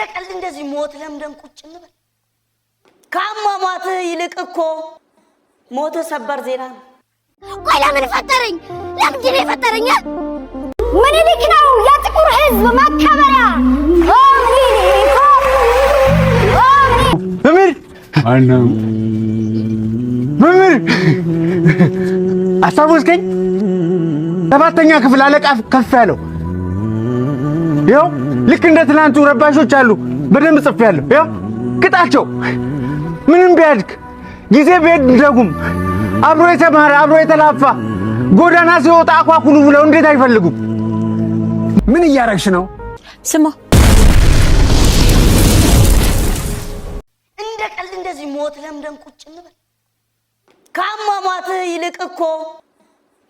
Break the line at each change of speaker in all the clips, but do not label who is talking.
ቀልድ እንደዚህ ሞት ለምደን ቁጭ እንበል ካሟሟት ይልቅ እኮ ሞት ሰበር ዜና ነው
ቆይ ለምን ፈጠረኝ ለምንድን ነው የፈጠረኝ ምኒልክ ነው የጥቁር ህዝብ መከበሪያ
መምህር ማነው መምህር አስታወስከኝ ሰባተኛ ክፍል አለቃ ከፍ ያለው ይኸው ልክ እንደ ትናንቱ ረባሾች አሉ በደንብ ጽፌያለሁ ይኸው ቅጣቸው ምንም ቢያድግ ጊዜ ቢሄድ እንደጉም አብሮ የተማረ አብሮ የተላፋ ጎዳና ሲወጣ አኳኩሉ ብለው እንዴት አይፈልጉም ምን እያረግሽ ነው
ስማ
እንደ ቀልድ እንደዚህ ሞት ለምደን ቁጭ እንበል ካሟሟት ይልቅ እኮ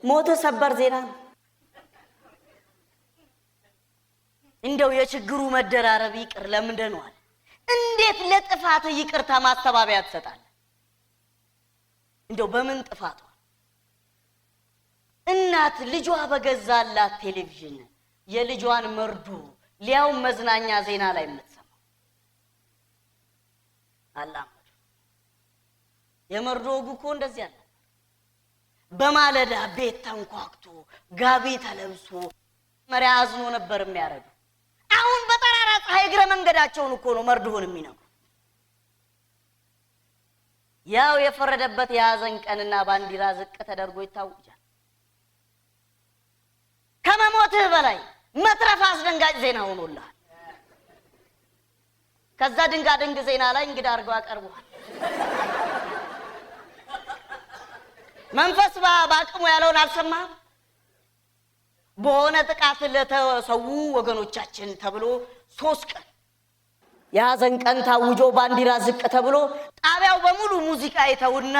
ሞት ሰበር ዜና ነው እንደው የችግሩ መደራረብ ይቅር ለምንደነዋል እንዴት ለጥፋት ይቅርታ ማስተባበያ ትሰጣለህ እንደው በምን ጥፋቷ እናት ልጇ በገዛላት ቴሌቪዥን የልጇን መርዶ ሊያው መዝናኛ ዜና ላይ የምትሰማው አላመዱ የመርዶ ጉኮ እንደዚህ አለ በማለዳ ቤት ተንኳክቶ ጋቢ ተለብሶ መሪያ አዝኖ ነበር የሚያረዱ አሁን በጠራራ ፀሐይ እግረ መንገዳቸውን እኮ ነው መርዶውን የሚነግሩ ያው የፈረደበት የያዘን ቀንና ባንዲራ ዝቅ ተደርጎ ይታወጃል ከመሞትህ በላይ መትረፍ አስደንጋጭ ዜና ሆኖልሃል ከዛ ድንጋድንግ ዜና ላይ እንግዳ አድርገው አቀርበዋል መንፈስ ባቅሙ ያለውን አልሰማህም በሆነ ጥቃት ለተሰው ወገኖቻችን ተብሎ 3 ቀን ያዘን ቀን ታውጆ ባንዲራ ዝቅ ተብሎ ጣቢያው በሙሉ ሙዚቃ ይተውና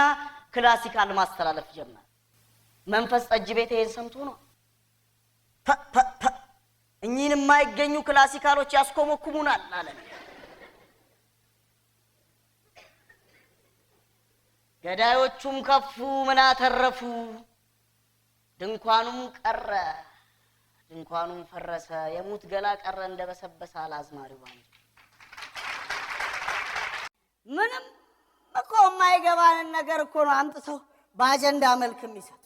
ክላሲካል ማስተላለፍ ጀመረ መንፈስ ጠጅ ቤት ይሄን ሰምቶ ነው እኚህን የማይገኙ ክላሲካሎች ያስኮመኩሙናል አለ ገዳዮቹም ከፉ ምን አተረፉ ድንኳኑም ቀረ ድንኳኑም ፈረሰ የሙት ገላ ቀረ እንደበሰበሰ አላዝማሪው ባንድ ምንም እኮ የማይገባን ነገር እኮ ነው አምጥተው በአጀንዳ መልክ የሚሰጥ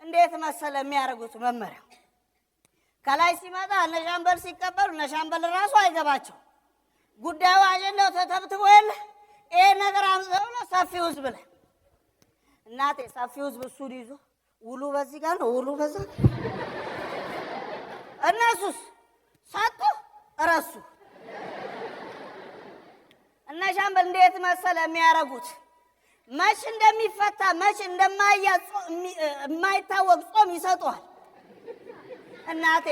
እንዴት መሰለ የሚያረጉት መመሪያ ከላይ ሲመጣ ነሻምበል ሲቀበሉ ነሻምበል ራሱ አይገባቸው ጉዳዩ አጀንዳው ተተብትቦ የለ ይሄ ነገር አምጥተው ነው ሰፊው ህዝብ ላይ እናቴ ሰፊው ህዝብ እሱን ይዞ ውሉ በዚህ ጋር ነው ውሉ በዛ እነሱስ ሳጡ ረሱ እና ሻምበል እንዴት መሰለ የሚያረጉት መች እንደሚፈታ መች የማይታወቅ ጾም ይሰጧል እናቴ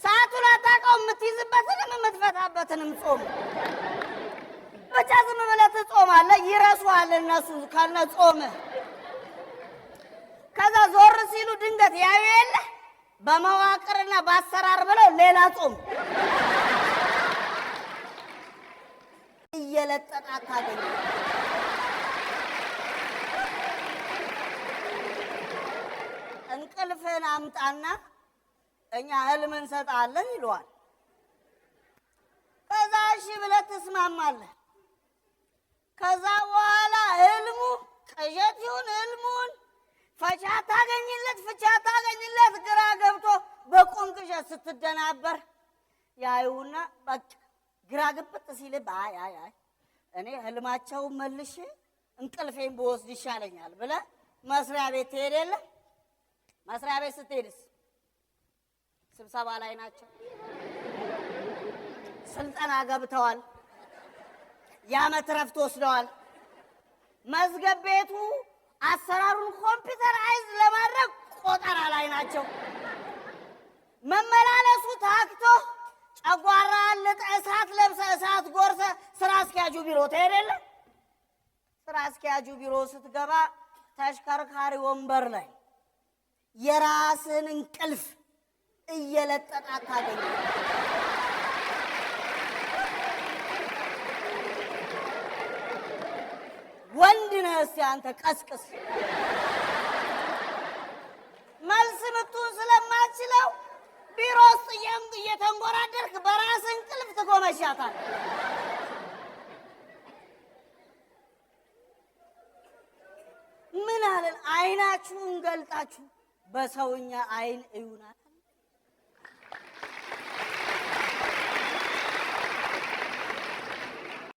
ሰዓቱን አታውቀው የምትይዝበትንም የምትፈታበትንም ጾም ብቻ ዝም ብለህ ትጾማለህ ይረሱሃል እነሱ ከነ ጾምህ ከዛ ዞር ሲሉ ድንገት ያዩ የለ በመዋቅርና በአሰራር ብለው ሌላ ጾም እየለጠጣ ታገኝ እንቅልፍን አምጣና እኛ ህልም እንሰጣለን ይሏል ከዛ እሺ ብለህ ትስማማለህ ከዛ በኋላ ህልሙ ቅዠት ይሁን ህልሙን ፍቻ ታገኝለት ግራ ገብቶ በቁም ቅዠት ስትደናበር ያዩና በቃ ግራ ግብጥ ሲል አይ እኔ ህልማቸው መልሼ እንቅልፌን በወስድ ይሻለኛል ብለህ መስሪያ ቤት ትሄድ የለ መስሪያ ቤት ስትሄድስ ስብሰባ ላይ ናቸው ስልጠና ገብተዋል የዓመት ረፍት ወስደዋል መዝገብ ቤቱ አሰራሩን ኮምፒውተራይዝ ለማድረግ ቆጠራ ላይ ናቸው መመላለሱ ታክቶ ጨጓራ ለጠ እሳት ለብሰ እሳት ጎርሰ ስራ አስኪያጁ ቢሮ ትሄደለ ስራ አስኪያጁ ቢሮ ስትገባ ተሽከርካሪ ወንበር ላይ የራስን እንቅልፍ እየለጠጣ ታገኝ ወንድ ነህ እስቲ አንተ ቀስቅስ መልስ ምቱን ስለማትችለው ቢሮ ውስጥ እየተንጎራደርክ በራስ እንቅልፍ ትጎመሻታል። ምን አለን? አይናችሁን ገልጣችሁ በሰውኛ አይን እዩናት።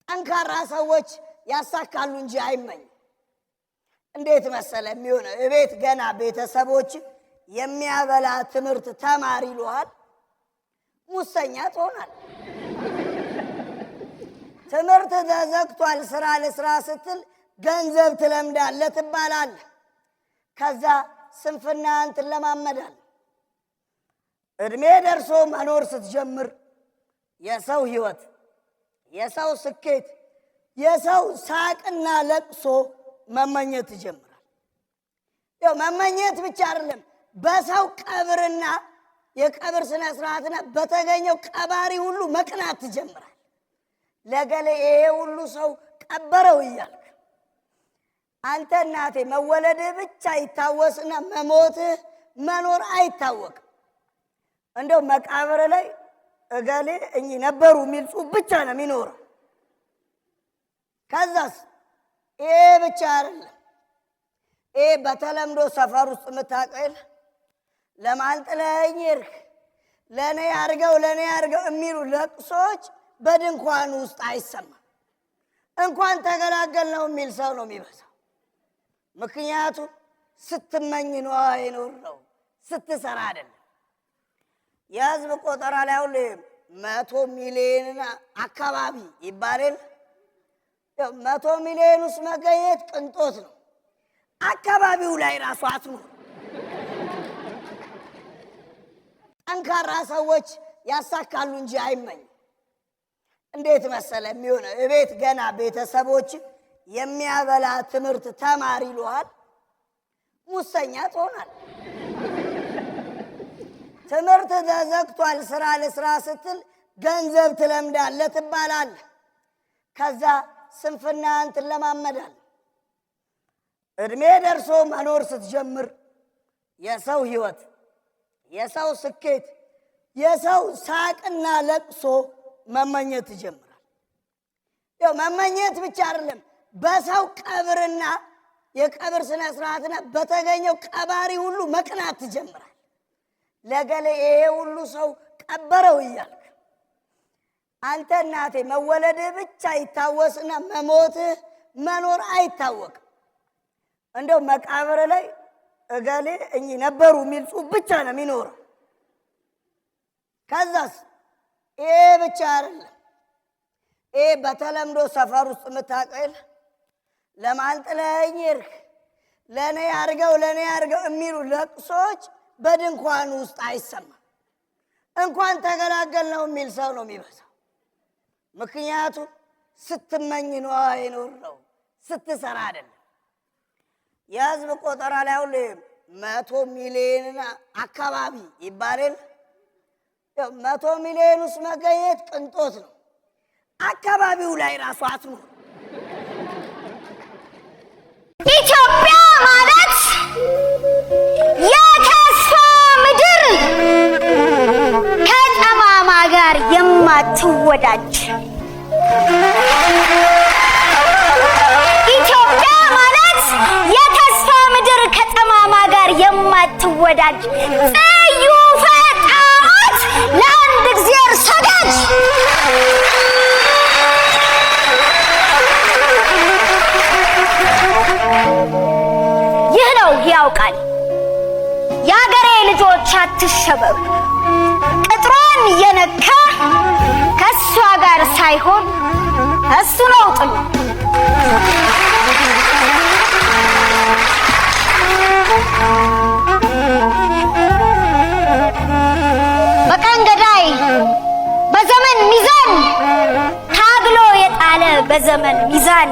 ጠንካራ ሰዎች ያሳካሉ እንጂ አይመኝ። እንዴት መሰለ የሚሆነው? እቤት ገና ቤተሰቦች የሚያበላ ትምህርት ተማሪ ይሉሃል፣ ሙሰኛ ትሆናል። ትምህርት ተዘግቷል ስራ ለስራ ስትል ገንዘብ ትለምዳለህ ትባላለህ። ከዛ ስንፍናን ትለማመዳለህ። እድሜ ደርሶ መኖር ስትጀምር የሰው ህይወት፣ የሰው ስኬት፣ የሰው ሳቅና ለቅሶ መመኘት ትጀምራል። ያው መመኘት ብቻ አይደለም፣ በሰው ቀብርና የቀብር ስነ ስርዓትና በተገኘው ቀባሪ ሁሉ መቅናት ትጀምራል። ለገሌ ይሄ ሁሉ ሰው ቀበረው እያልክ አንተ እናቴ መወለድህ ብቻ ይታወስና መሞትህ መኖር አይታወቅም። እንደው መቃብር ላይ እገሌ እኚህ ነበሩ የሚል ጽሑፍ ብቻ ነው የሚኖረው። ከዛስ ይሄ ብቻ አይደለም። ይሄ በተለምዶ ሰፈር ውስጥ የምታውቀው ለማን ጥለኸኝ ሄድክ፣ ለእኔ ያርገው የሚሉ ለቅሶች በድንኳን ውስጥ አይሰማም። እንኳን ተገላገል ነው የሚል ሰው ነው የሚበዛው። ምክንያቱም ስትመኝ ነው የኖረው፣ ስትሰራ አይደለም። የህዝብ ቆጠራ ላይ አሁን 100 ሚሊዮን አካባቢ ይባላል። 100 ሚሊዮን ውስጥ መገኘት ቅንጦት ነው። አካባቢው ላይ ራሱ አትኖር። ጠንካራ ሰዎች ያሳካሉ እንጂ አይመኝ። እንዴት መሰለ የሚሆነው? እቤት ገና ቤተሰቦች የሚያበላ ትምህርት ተማሪ ይሉሃል፣ ሙሰኛ ትሆናል። ትምህርት ተዘግቷል ስራ ለስራ ስትል ገንዘብ ትለምዳለህ ትባላለህ። ከዛ ስንፍናን ትለማመዳለህ። እድሜ ደርሶ መኖር ስትጀምር የሰው ህይወት፣ የሰው ስኬት፣ የሰው ሳቅና ለቅሶ መመኘት ትጀምራል። ያው መመኘት ብቻ አይደለም፣ በሰው ቀብርና የቀብር ስነ ስርዓትና በተገኘው ቀባሪ ሁሉ መቅናት ትጀምራል። ለገሌ ይሄ ሁሉ ሰው ቀበረው እያልክ አንተ እናቴ መወለድህ ብቻ ይታወስና መሞትህ መኖር አይታወቅም። እንደው መቃብር ላይ እገሌ እኚህ ነበሩ የሚል ጽሑፍ ብቻ ነው የሚኖረው። ከዛስ ይሄ ብቻ አይደለም። ይሄ በተለምዶ ሰፈር ውስጥ የምታውቀው ለማን ጥለኸኝ ሄድክ፣ ለእኔ ያርገው የሚሉ ለቅሶች በድንኳን ውስጥ አይሰማም። እንኳን ተገላገል ነው የሚል ሰው ነው የሚበዛው። ምክንያቱም ስትመኝ ነው የኖረው፣ ስትሰራ አይደለም። የህዝብ ቆጠራ ላይ አሁን 100 ሚሊዮን አካባቢ ይባላል። 100 ሚሊዮን ውስጥ መገኘት ቅንጦት ነው። አካባቢው ላይ ራሱ አትኖር።
ኢትዮጵያ ማለት የተስፋ ምድር ከጠማማ ጋር የማትወዳጅ፣ ኢትዮጵያ ማለት የተስፋ ምድር ከጠማማ ጋር የማትወዳጅ፣ ጽዩፈ ጣዖት ለአንድ እግዚአብሔር ሰጋጅ። ይህ ነው ያውቃል። የአገሬ ልጆች አትሸበሩ። ቅጥሯን እየነካ ከእሷ ጋር ሳይሆን እሱ ነው ጥሉ። በቀን ገዳይ በዘመን ሚዛን ታግሎ የጣለ በዘመን ሚዛን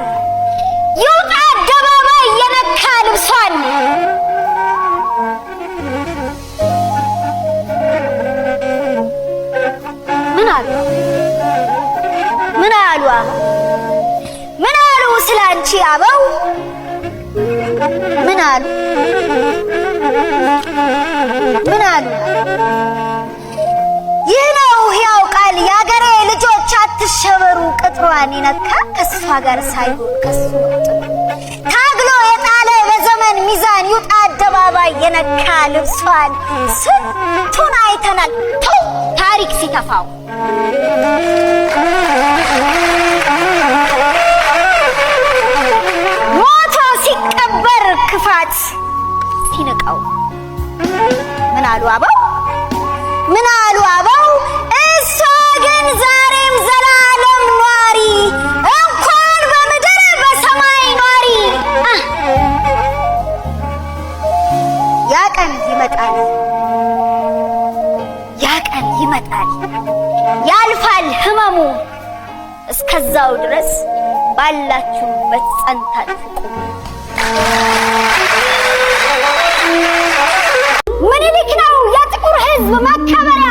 ይውጣ አደባባይ የነካ ልብሷን። ምን አሉ ስላንቺ አበው? ምን አሉ? ይህ ነው ሕያው ቃል የአገሬ ልጆች ሰዎች አትሸበሩ ቅጥሯን የነካ ከሷ ጋር ሳይሆን ከሱ ታግሎ የጣለ በዘመን ሚዛን ይውጣ አደባባይ የነካ ልብሷን ስንቱን አይተናል ተው ታሪክ ሲተፋው ሞቶ ሲቀበር ክፋት ሲነቃው ምን አሉ አበው እሷ ግን ዛሬም ዘላለም ኗሪ እንኳን በምድር በሰማይ ኗሪ ያ ቀን ይመጣል ያልፋል ህመሙ እስከዛው ድረስ ባላችሁበት ጸንታችሁ ቁሙ ምኒልክ ነው የጥቁር ህዝብ መከበሪያ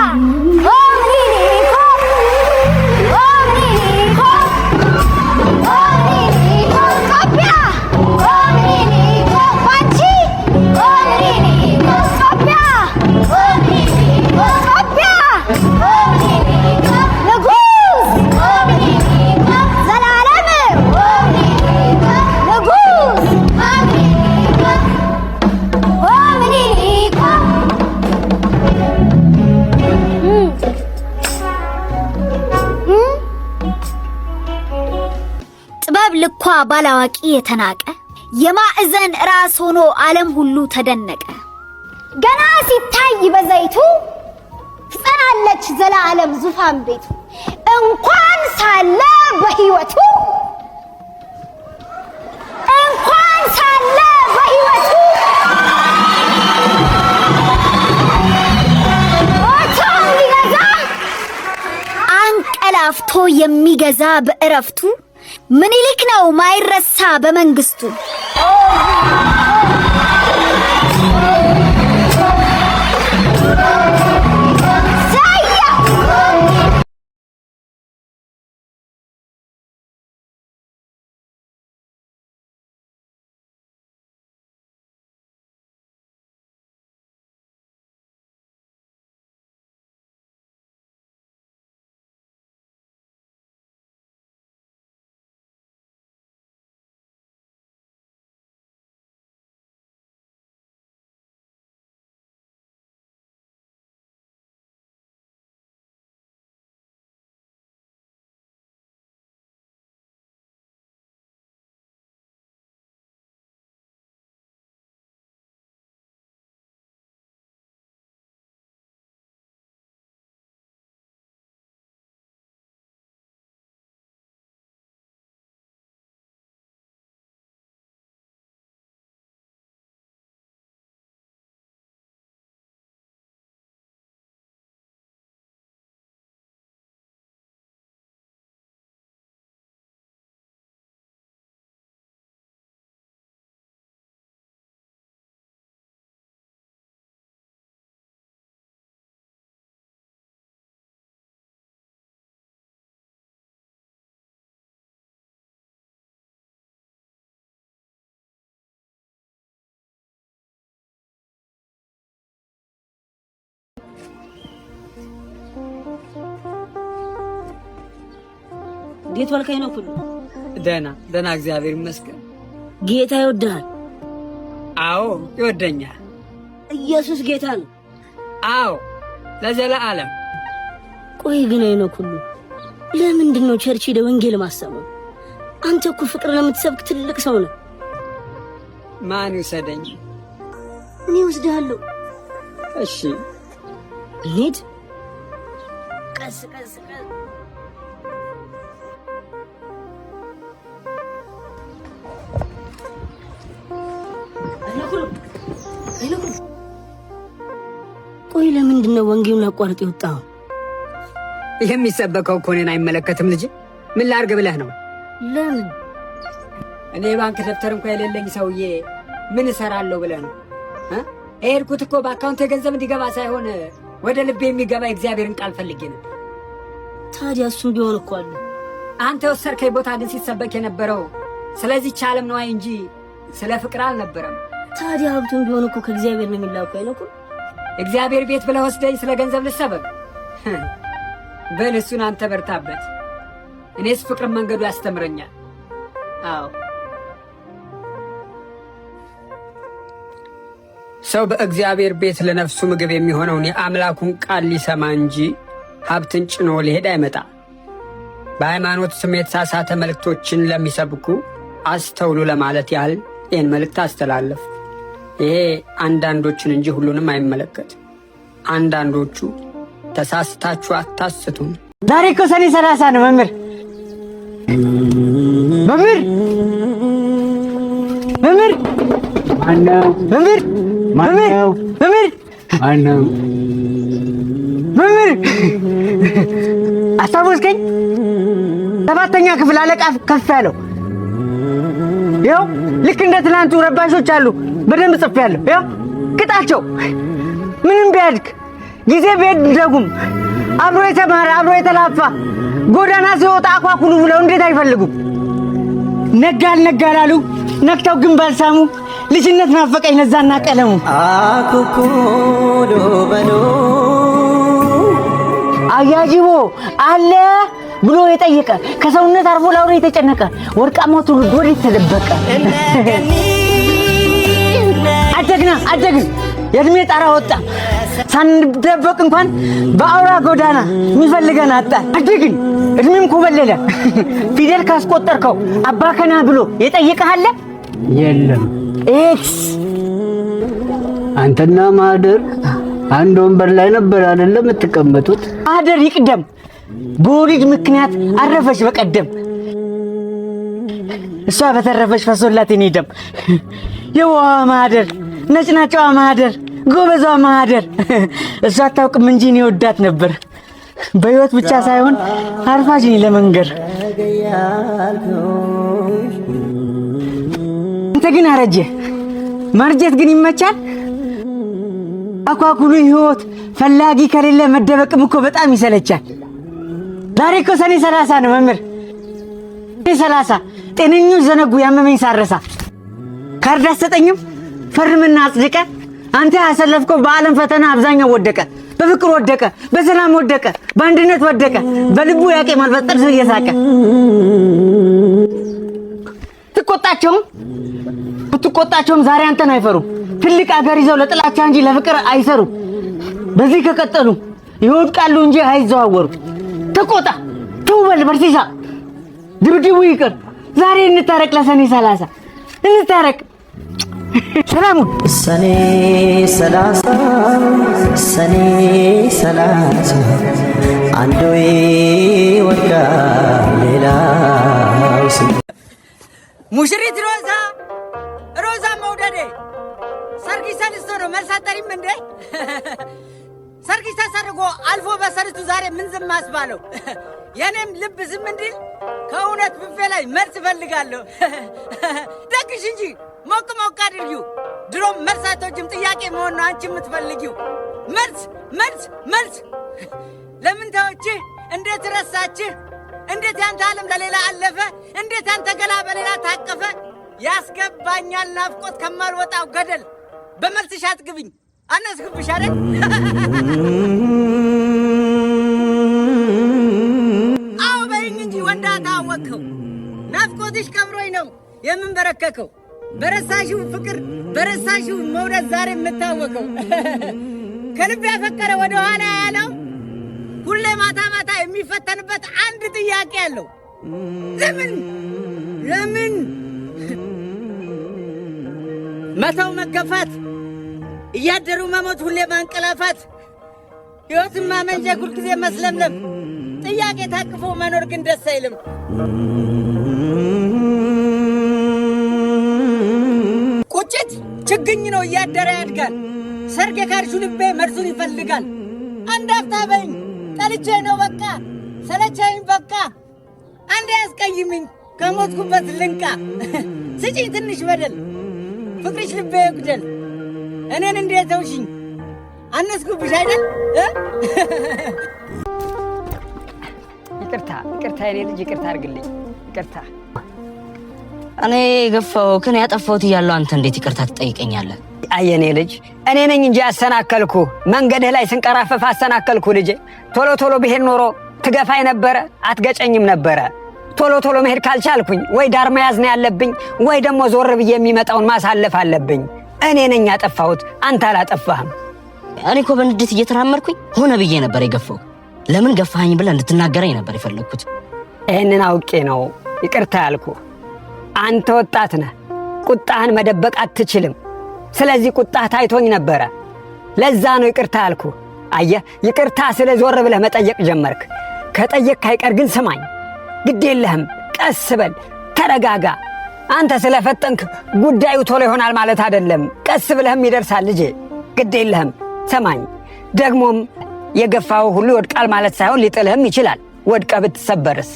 ልኳ ባላዋቂ የተናቀ የማዕዘን ራስ ሆኖ ዓለም ሁሉ ተደነቀ ገና ሲታይ በዘይቱ ትጸናለች ዘላለም ዙፋን ቤቱ እንኳን ሳለ በህይወቱ አንቀላፍቶ የሚገዛ በእረፍቱ ምኒልክ ነው ማይረሳ በመንግስቱ
እንዴት ወልከኝ ነው ኩሉ
ደህና እግዚአብሔር ይመስገን
ጌታ ይወዳል
አዎ ይወደኛል
ኢየሱስ ጌታ ነው
አዎ ለዘላለም
ቆይ ግን ነው ኩሉ ለምንድን ነው ቸርች ሄደ ወንጌል ማሰማው አንተ እኮ ፍቅር ለምትሰብክ ትልቅ ሰው ነህ
ማን ይወሰደኝ
እኔ ወስዳለሁ
እሺ
እንሂድ ቀስ ቆይ ለምንድን ነው ወንጌሉን አቋርጥ ይወጣው
የሚሰበከው እኮ እኔን አይመለከትም ልጅ ምን ላርግ ብለህ ነው
ለምን
እኔ ባንክ ደብተር እንኳን የሌለኝ ሰውዬ ምን እሰራለሁ ብለህ ነው ኤርኩት እኮ በአካውንት ገንዘብ እንዲገባ ሳይሆን ወደ ልቤ የሚገባ እግዚአብሔርን ቃል ፈልጌ ነው
ታዲያ እሱም ቢሆን እኮ አለ
አንተ ወሰርከኝ ቦታ ግን ሲሰበክ የነበረው ስለዚህ ቻለም ነው እንጂ ስለ ፍቅር አልነበረም
ታዲያ ሀብቱም ቢሆን እኮ ከእግዚአብሔር ነው የሚላከው አይነኩ
እግዚአብሔር ቤት ብለህ ወስደኝ ስለ ገንዘብ ልሰበክ በል እሱን አንተ በርታበት እኔስ ፍቅር መንገዱ ያስተምረኛል። አዎ ሰው በእግዚአብሔር ቤት ለነፍሱ ምግብ የሚሆነውን የአምላኩን ቃል ሊሰማ እንጂ ሀብትን ጭኖ ሊሄድ አይመጣ። በሃይማኖት ስም የተሳሳተ መልእክቶችን ለሚሰብኩ አስተውሉ ለማለት ያህል ይህን መልእክት አስተላለፍ። ይሄ አንዳንዶችን እንጂ ሁሉንም አይመለከት። አንዳንዶቹ ተሳስታችሁ አታስቱም።
ዛሬ እኮ ሰኔ 30 ነው መምህር። መምህር መምህር ማነው? መምህር ማነው? መምህር ማነው? መምህር አስታወስከኝ? 7ኛ ክፍል አለቃ ከፍ ያለው ይኸው ልክ እንደ ትናንቱ ረባሾች አሉ። በደንብ ጽፌያለሁ። ይኸው ቅጣቸው። ምንም ቢያድግ ጊዜ ቢሄድ ደጉም አብሮ የተማረ አብሮ የተላፋ ጎዳና ሲወጣ አኳኩሉ ብለው እንዴት አይፈልጉም? ነጋል ነጋላሉ ነክተው ግን ባልሳሙ ልጅነት ናፈቀኝ ለዛና ቀለሙ አኩኩሉ በሉ አያጅቦ አለ ብሎ የጠየቀ ከሰውነት አርፎ ላውሬ የተጨነቀ ወርቃማው ትውልድ ወዴት ተደበቀ? አደግን የእድሜ ጣራ ወጣ ሳንደበቅ እንኳን በአውራ ጎዳና የሚፈልገን አጣ። አደግን እድሜም ኮበለለ ፊደል ካስቆጠርከው አባከና ብሎ የጠየቀህ አለ? የለም። ኤክስ
አንተና ማህደር አንድ ወንበር ላይ ነበር አይደለም የምትቀመጡት?
ማህደር ይቅደም በወሊድ ምክንያት አረፈች በቀደም። እሷ በተረፈች ፈሶላት የኔ ደም። የዋ ማህደር ነጭናጫዋ ማህደር ጎበዟ ማህደር እሷ አታውቅም እንጂ እኔ ወዳት ነበር። በህይወት ብቻ ሳይሆን አርፋጅ ነኝ ለመንገር። አንተ ግን አረጀ ማርጀት ግን ይመቻል። አኳኩሉ ህይወት ፈላጊ ከሌለ መደበቅም እኮ በጣም ይሰለቻል። ዛሬ እኮ ሰኔ 30 ነው መምህር። ሰኔ 30 ጤነኞች ዘነጉ ያመመኝ ሳረሳ። ካርድ አትሰጠኝም ፈርምና አጽድቀ። አንተ ያሰለፍከው በዓለም ፈተና አብዛኛው ወደቀ። በፍቅር ወደቀ፣ በሰላም ወደቀ፣ በአንድነት ወደቀ። በልቡ ያቄማል በጥርሱ እየሳቀ። ትቆጣቸውም ዛሬ አንተን አይፈሩም። ትልቅ አገር ይዘው ለጥላቻ እንጂ ለፍቅር አይሰሩ። በዚህ ከቀጠሉ ይወድቃሉ እንጂ አይዘዋወሩ። ተቆጣ ተውበል በርሲሳ ድብድቡ ይቅር። ዛሬ እንታረቅ ለሰኔ 30 እንታረቅ። ሰላሙን
ሰኔ 30 አንዱ ይወድቃል ሌላው
ሙሽሪት ሮዛ መውደዴ ሰርጊስ ሰልስቶ ነው መልስ አጠሪም እንዴ? ሰርጊስ ተሰርጎ አልፎ በሰርቱ ዛሬ ምን ዝም አስባለው? የኔም ልብ ዝም እንዲል ከእውነት ብፌ ላይ መልስ እፈልጋለሁ። ደግሽ እንጂ ሞቅ ሞቅ አድርጊው። ድሮም መልሳቶችም ጥያቄ መሆን ነው አንቺ የምትፈልጊው። መልስ ለምን ተወችህ? እንዴት ረሳችህ? እንዴት ያንተ ዓለም ለሌላ አለፈ? እንዴት ያንተ ገላ በሌላ ታቀፈ? ያስገባኛል ናፍቆት ከማልወጣው ገደል። በመልስሽ አትግብኝ አነስግብሽ አይደል? አዎ በይኝ እንጂ ወንዳ ታወቅኸው። ናፍቆትሽ ቀብሮኝ ነው የምንበረከከው። በረሳሽው ፍቅር በረሳሽው መውደድ ዛሬ የምታወቀው። ከልብ ያፈቀረ ወደ ኋላ ያለው ሁሌ ማታ ማታ የሚፈተንበት አንድ ጥያቄ አለው። ለምን መተው መገፋት፣ እያደሩ መሞት፣ ሁሌ ማንቀላፋት፣ ሕይወትን ማመንጀት፣ ሁልጊዜ መስለምለም፣ ጥያቄ ታቅፎ መኖር ግን ደስ አይልም። ቁጭት ችግኝ ነው እያደረ ያድጋል። ሰርግ የካርሹ ልቤ መርዙን ይፈልጋል። አንድ አፍታ በይኝ ጠልቼ ነው በቃ ሰለቸኝ በቃ። አንድ ያስቀይምኝ ከሞትኩበት ልንቃ። ስጪኝ ትንሽ በደል ፍቅርሽ ልቤ ይጉደል። እኔን እንዴት ተውሽኝ አነስኩብሽ አይደል? ይቅርታ የኔ ልጅ ይቅርታ አድርግልኝ። ይቅርታ
እኔ የገፋሁህን ያጠፋሁት እያለሁ አንተ እንዴት ይቅርታ ትጠይቀኛለህ?
አየኔ ልጅ እኔ ነኝ እንጂ አሰናከልኩ። መንገድህ ላይ ስንቀራፈፍ አሰናከልኩ ልጄ። ቶሎ ብሄድ ኖሮ ትገፋኝ ነበረ፣ አትገጨኝም ነበረ።
ቶሎ መሄድ ካልቻልኩኝ ወይ ዳር መያዝ ነው ያለብኝ ወይ ደግሞ ዞር ብዬ የሚመጣውን ማሳለፍ አለብኝ። እኔ ነኝ ያጠፋሁት፣ አንተ አላጠፋህም።
እኔ እኮ በንዴት እየተራመድኩኝ ሆነ ብዬ ነበር የገፋው። ለምን ገፋኸኝ ብለህ እንድትናገረኝ ነበር የፈለግኩት።
ይህንን አውቄ ነው ይቅርታ ያልኩ። አንተ ወጣት ነህ፣ ቁጣህን መደበቅ አትችልም። ስለዚህ ቁጣህ ታይቶኝ ነበረ፣ ለዛ ነው ይቅርታ ያልኩ። አየህ፣ ይቅርታ ስለ ዞር ብለህ መጠየቅ ጀመርክ። ከጠየቅ አይቀር ግን ስማኝ፣ ግድ የለህም፣ ቀስ በል፣ ተረጋጋ። አንተ ስለፈጠንክ ጉዳዩ ቶሎ ይሆናል ማለት አይደለም። ቀስ ብለህም ይደርሳል ልጄ፣ ግድ የለህም። ሰማኝ፣ ደግሞም የገፋው ሁሉ ይወድቃል ማለት ሳይሆን ሊጥልህም ይችላል፣ ወድቀ ብትሰበርስ።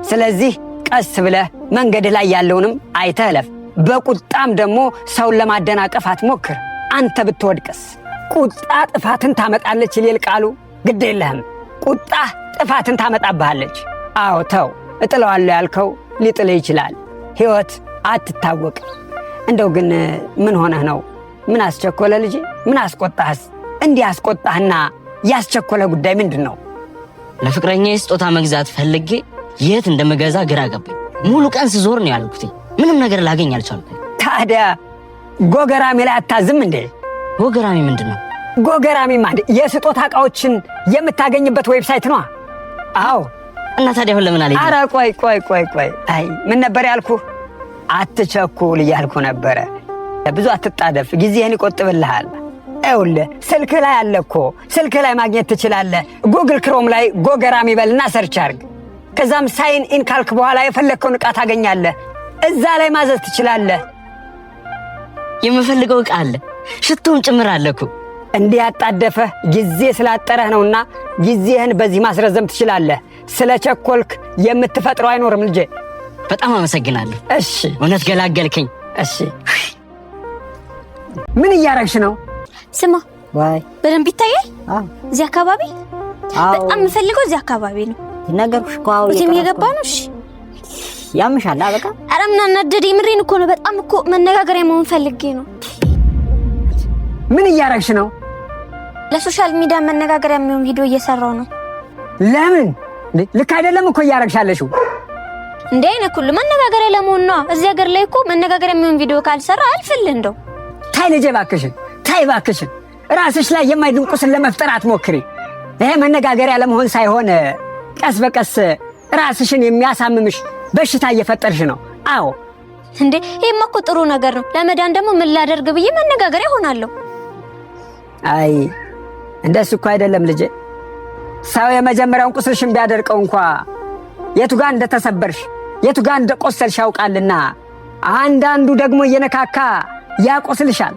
ስለዚህ ቀስ ብለህ መንገድ ላይ ያለውንም አይተህ እለፍ። በቁጣም ደግሞ ሰውን ለማደናቀፍ አትሞክር። አንተ ብትወድቅስ? ቁጣ ጥፋትን ታመጣለች ይላል ቃሉ። ግድ የለህም፣ ቁጣ ጥፋትን ታመጣብሃለች። አዎ ተው፣ እጥለዋለሁ ያልከው ሊጥልህ ይችላል። ሕይወት አትታወቅ። እንደው ግን ምን ሆነህ ነው? ምን አስቸኮለ ልጄ? ምን አስቆጣህስ? እንዲህ አስቆጣህና ያስቸኮለ ጉዳይ ምንድን ነው?
ለፍቅረኛዬ ስጦታ መግዛት ፈልጌ የት እንደምገዛ ግራ ገባኝ። ሙሉ ቀን ስዞር ነው ያልኩት፣ ምንም ነገር ላገኝ አልቻልኩም።
ታዲያ ጎገራሚ ላይ አታዝም እንዴ?
ጎገራሚ ምንድን ነው?
ጎገራሚ ማለት የስጦታ ዕቃዎችን የምታገኝበት ዌብሳይት ነው። አዎ።
እና ታዲያ ሁሉ ለምን አለኝ?
ኧረ ቆይ። አይ ምን ነበር ያልኩ? አትቸኩል እያልኩ ነበረ። ብዙ አትጣደፍ፣ ጊዜህን ይቆጥብልሃል። ይኸውልህ ስልክ ላይ አለ እኮ፣ ስልክ ላይ ማግኘት ትችላለህ። ጉግል ክሮም ላይ ጎገራሚ በልና ሰርች አርግ። ከዛም ሳይን ኢን ካልክ በኋላ የፈለግከውን ዕቃ ታገኛለህ። እዛ ላይ ማዘዝ ትችላለህ።
የምፈልገው ዕቃ አለ፣ ሽቶም ጭምር አለ እኮ።
እንዲህ ያጣደፈህ ጊዜ ስላጠረህ ነውና ጊዜህን በዚህ ማስረዘም ትችላለህ። ስለ ቸኮልክ የምትፈጥረው አይኖርም ልጄ።
በጣም አመሰግናለሁ።
እሺ፣
እውነት ገላገልከኝ።
እሺ፣ ምን እያረግሽ ነው?
ስማ፣
ወይ
በደንብ ይታያል። እዚህ አካባቢ በጣም የምፈልገው እዚህ አካባቢ ነው።
ነገርኩሽ እኮ አሁን
እዚህም የገባ ነው። እሺ፣
ያምሻል። በቃ
ኧረ ምን አናደደኝ። ምሬን እኮ ነው። በጣም እኮ መነጋገሪያ መሆን ፈልጌ ነው።
ምን እያረግሽ ነው?
ለሶሻል ሚዲያ መነጋገሪያ የሚሆን ቪዲዮ እየሰራው ነው።
ለምን? ልክ አይደለም እኮ እያረግሻለሽው።
እንዴ አይነት ሁሉ መነጋገሪያ ለመሆን ነው። እዚህ ሀገር ላይ እኮ መነጋገሪያ የሚሆን ቪዲዮ ካልሰራ አልፈልህ። እንደው
ታይ ልጄ፣ እባክሽን ራስሽ ላይ የማይድን ቁስል ለመፍጠር አትሞክሪ። ይሄ መነጋገሪያ ለመሆን ሳይሆን ቀስ በቀስ ራስሽን የሚያሳምምሽ በሽታ እየፈጠርሽ ነው። አዎ
እንዴ ይሄማ እኮ ጥሩ ነገር ነው። ለመዳን ደግሞ ምን ላደርግ ብዬ መነጋገሪያ ሆናለሁ።
አይ እንደሱ እኮ አይደለም ልጄ። ሰው የመጀመሪያውን ቁስልሽን ቢያደርቀው እንኳ የቱ ጋር እንደተሰበርሽ የቱ ጋር እንደቆሰልሽ ያውቃልና አንዳንዱ ደግሞ እየነካካ ያቆስልሻል።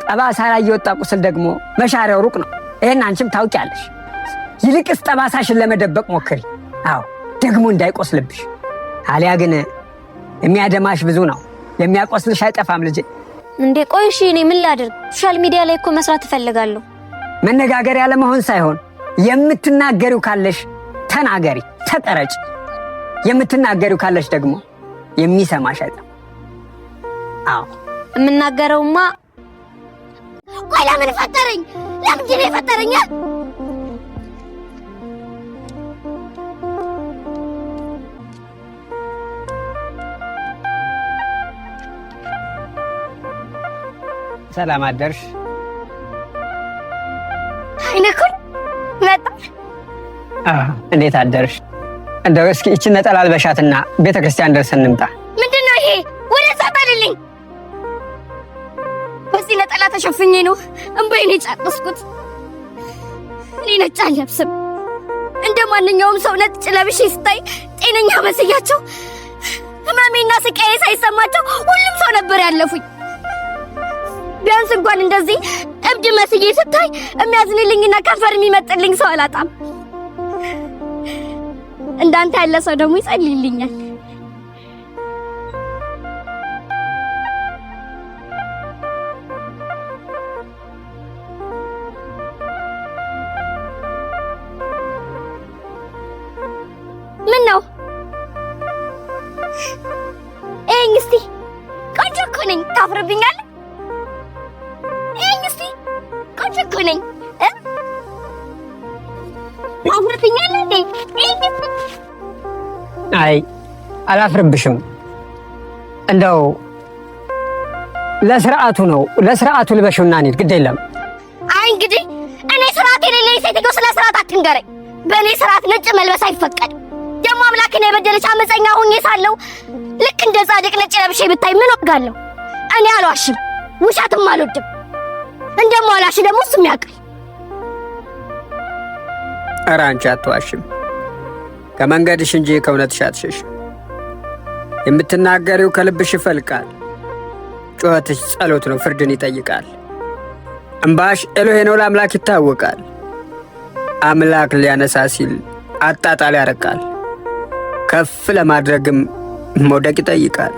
ጠባሳ ላይ የወጣ ቁስል ደግሞ መሻሪያው ሩቅ ነው። ይሄን አንቺም ታውቂያለሽ። ይልቅስ ጠባሳሽን ለመደበቅ ሞክሪ። አዎ ደግሞ እንዳይቆስልብሽ። አሊያ ግን የሚያደማሽ ብዙ ነው፣ የሚያቆስልሽ አይጠፋም ልጄ።
እንዴ ቆይ እሺ እኔ ምን ላድርግ? ሶሻል ሚዲያ ላይ እኮ መስራት እፈልጋለሁ።
መነጋገሪያ ለመሆን ሳይሆን የምትናገሪው ካለሽ ተናገሪ፣ ተቀረጭ። የምትናገሪው ካለሽ ደግሞ የሚሰማሽ አይጠፋም። አዎ
የምናገረውማ ቆይ ለምን ፈጠረኝ? ለምንድን ነው የፈጠረኝ?
ሰላም አደርሽ።
አይነኩን መጣ።
እንዴት አደርሽ? እንደው እስኪ እቺ ነጠላ አልበሻትና ቤተክርስቲያን ደርሰን እንምጣ።
ምንድነው ይሄ? ወደ ሳጣልልኝ። በዚህ ነጠላ ተሸፍኜ ነው እንባዬን የጨረስኩት። እኔ ነጭ አልለብስም። እንደ ማንኛውም ሰው ነጭ ለብሼ ስታይ ጤነኛ መስያቸው ህመሜና ስቃዬ ሳይሰማቸው ሁሉም ሰው ነበር ያለፉኝ። ቢያንስ እንኳን እንደዚህ እብድ መስዬ ስታይ የሚያዝንልኝና ከንፈር የሚመጥልኝ ሰው አላጣም። እንዳንተ ያለ ሰው ደግሞ ይጸልይልኛል። ምን ነው? እስቲ ቆንጆ እኮ ነኝ። ታፍርብኛለህ? እስቲ ቆንጆ እኮ ነኝ። ታፍርብኛለህ እንዴ?
አይ አላፍርብሽም። እንደው ለስርዓቱ ነው፣ ለስርዓቱ ልበሽውና እንሂድ። ግድ የለም።
አይ እንግዲህ እኔ ስርዓት የሌለኝ ሴትዮ ስለ ስርዓት አትንገረኝ። በእኔ ስርዓት ነጭ መልበስ አይፈቀድም። ደግሞ አምላክን የበደለች አመፀኛ ሁኜ ሳለሁ ልክ እንደ ጻድቅ ነጭ ለብሼ ብታይ ምን ወጋለሁ? እኔ አልዋሽም፣ ውሸትም አልወድም። እንደማላሽ ደግሞ እሱም ያውቃል።
ኧረ አንቺ አትዋሽም። ከመንገድሽ እንጂ ከእውነትሽ አትሸሽም። የምትናገሪው ከልብሽ ይፈልቃል። ጩኸትሽ ጸሎት ነው፣ ፍርድን ይጠይቃል። እምባሽ ኤሎሄ ነው፣ ለአምላክ ይታወቃል። አምላክ ሊያነሳ ሲል አጣጣል ያረቃል። ከፍ ለማድረግም መውደቅ ይጠይቃል።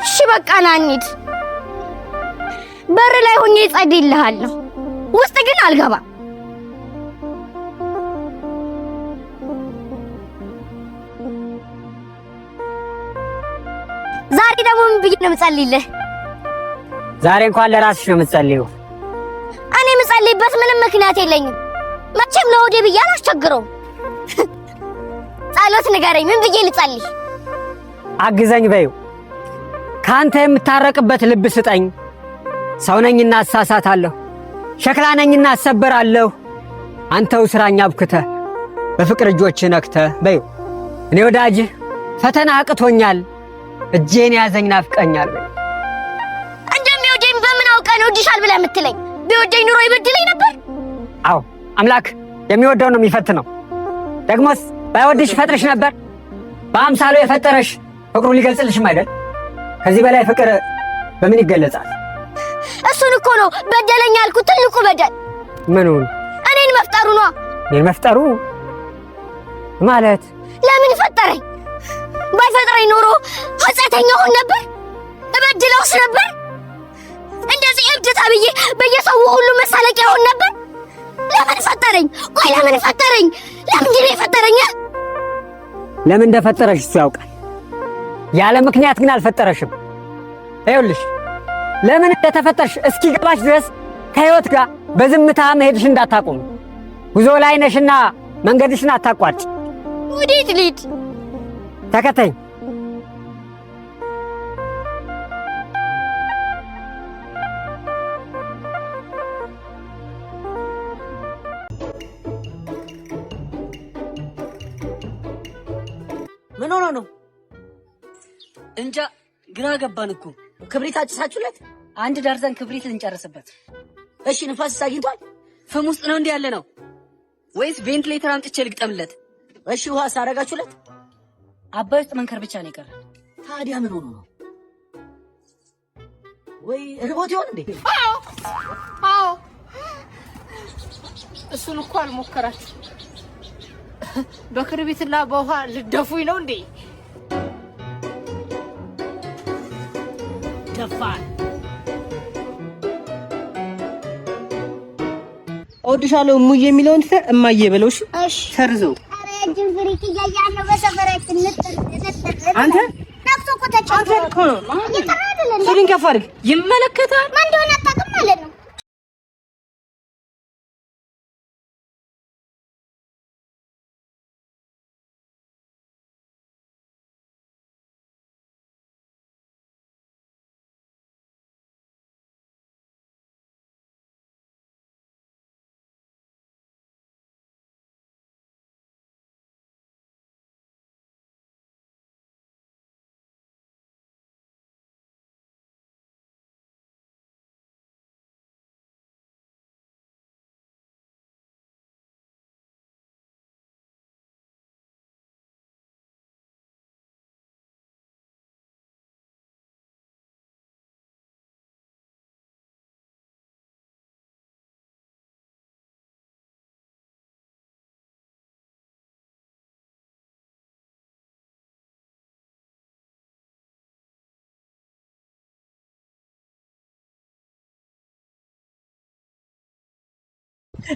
እሺ በቃ ና እንሂድ። በር ላይ ሆኜ እጸልይልሃለሁ፣ ውስጥ ግን አልገባም። ዛሬ ደግሞ ምን ብዬ ነው የምጸልይልህ?
ዛሬ እንኳን ለራስሽ ነው የምትጸልይው።
እኔ የምጸልይበት ምንም ምክንያት የለኝም። መቼም ለወዴ ብዬ አላስቸግረውም። ጸሎት ንገረኝ፣ ምን ብዬ ልጸልይ?
አግዘኝ በይው። ካንተ የምታረቅበት ልብ ስጠኝ። ሰው ነኝና አሳሳታለሁ፣ ሸክላ ነኝና አሰበራለሁ። አንተው ስራኛ አብክተህ በፍቅር እጆችህ ነክተህ በይው። እኔ ወዳጅህ ፈተና አቅቶኛል፣ እጄን ያዘኝ ናፍቀኛል በይው።
እንደሚወደኝ በምን አውቀህ ነው እወድሻለሁ ብለህ የምትለኝ? ቢወደኝ ኑሮ ይበድለኝ ነበር?
አዎ አምላክ የሚወደው ነው የሚፈትነው። ደግሞስ ባይወድሽ ይፈጥርሽ ነበር? በአምሳሉ የፈጠረሽ ፍቅሩ ሊገልጽልሽም አይደል? ከዚህ በላይ ፍቅር በምን ይገለጻል?
እሱን እኮ ነው በደለኝ ያልኩት ትልቁ በደል።
ምኑን?
እኔን መፍጠሩ ነው።
እኔን መፍጠሩ ማለት?
ለምን ፈጠረኝ? ባይፈጥረኝ ኖሮ ኃጢአተኛ ሆን ነበር፣ እበድለውስ ነበር። እንደዚህ እብድ ተብዬ በየሰው ሁሉ መሳለቂያ ሆን ነበር። ለምን ፈጠረኝ? ቆይ ለምን ፈጠረኝ? ለምንድን ነው የፈጠረኝ?
ለምን እንደፈጠረሽ እሱ ያውቃል። ያለ ምክንያት ግን አልፈጠረሽም። ይኸውልሽ ለምን እንደተፈጠርሽ እስኪገባሽ ድረስ ከህይወት ጋር በዝምታ መሄድሽ እንዳታቆም። ጉዞ ላይ ነሽና መንገድሽን አታቋርጭ።
ወዴት ልሂድ?
ተከተኝ።
ምን ሆኖ ነው? እንጃ ግራ ገባን እኮ። ክብሪት አጭሳችሁለት? አንድ ደርዘን ክብሪት ልንጨርስበት። እሺ ንፋስ አግኝቷል? ፍም ውስጥ ነው እንዴ ያለ ነው ወይስ ቬንቲሌተር አምጥቼ ልግጠምለት? እሺ ውሃ ሳረጋችሁለት? አባይ ውስጥ መንከር ብቻ ነው የቀረ። ታዲያ ምን ሆኖ ነው? ወይ ርቦት ይሆን እንዴ?
አዎ እሱን እኮ አልሞከራችሁ። በክርቢትና በውሃ ልደፉኝ ነው እንዴ? ደፋን።
እወድሻለሁ እሙዬ የሚለውን እማዬ በለውሽ።
እሺ
ሰርዘው።
አረ ጅንፍሪት እያያለሁ በሰፈራችን ንጥር
አንተ
ነፍሱ እኮ ተጨንቆ
እኮ ነው ሲሊን ከፍ አድርግ። ይመለከታል።
ማን እንደሆነ አታውቅም ማለት ነው።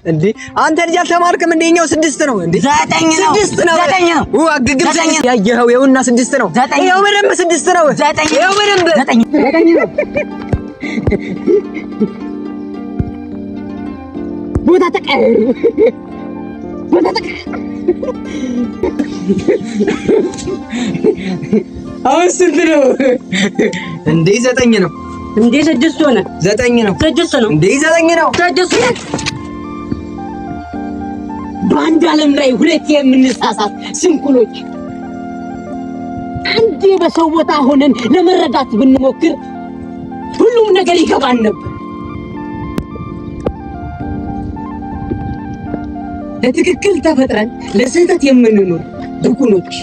እንዴ አንተ ልጅ አልተማርክም? እንደኛው 6 ነው እንዴ? 9 ነው። 6 ነው። 9 ነው። አግግም ያየኸው ይኸውና 6 ነው። ይኸው በደንብ 6 ነው። ይኸው በደንብ 9 ነው። ቦታ ተቀየሩ። ቦታ ተቀየሩ።
አሁን ስንት ነው እንዴ? 9 ነው እንዴ? 6 ሆነ። 9 ነው። 6 ነው እንዴ? 9 ነው። 6 ነው። በአንድ ዓለም ላይ ሁለት የምንሳሳት ስንኩሎች አንዴ በሰው ቦታ ሆነን ለመረዳት ብንሞክር ሁሉም ነገር ይገባን ነበር። ለትክክል ተፈጥረን ለስህተት የምንኖር ብኩኖች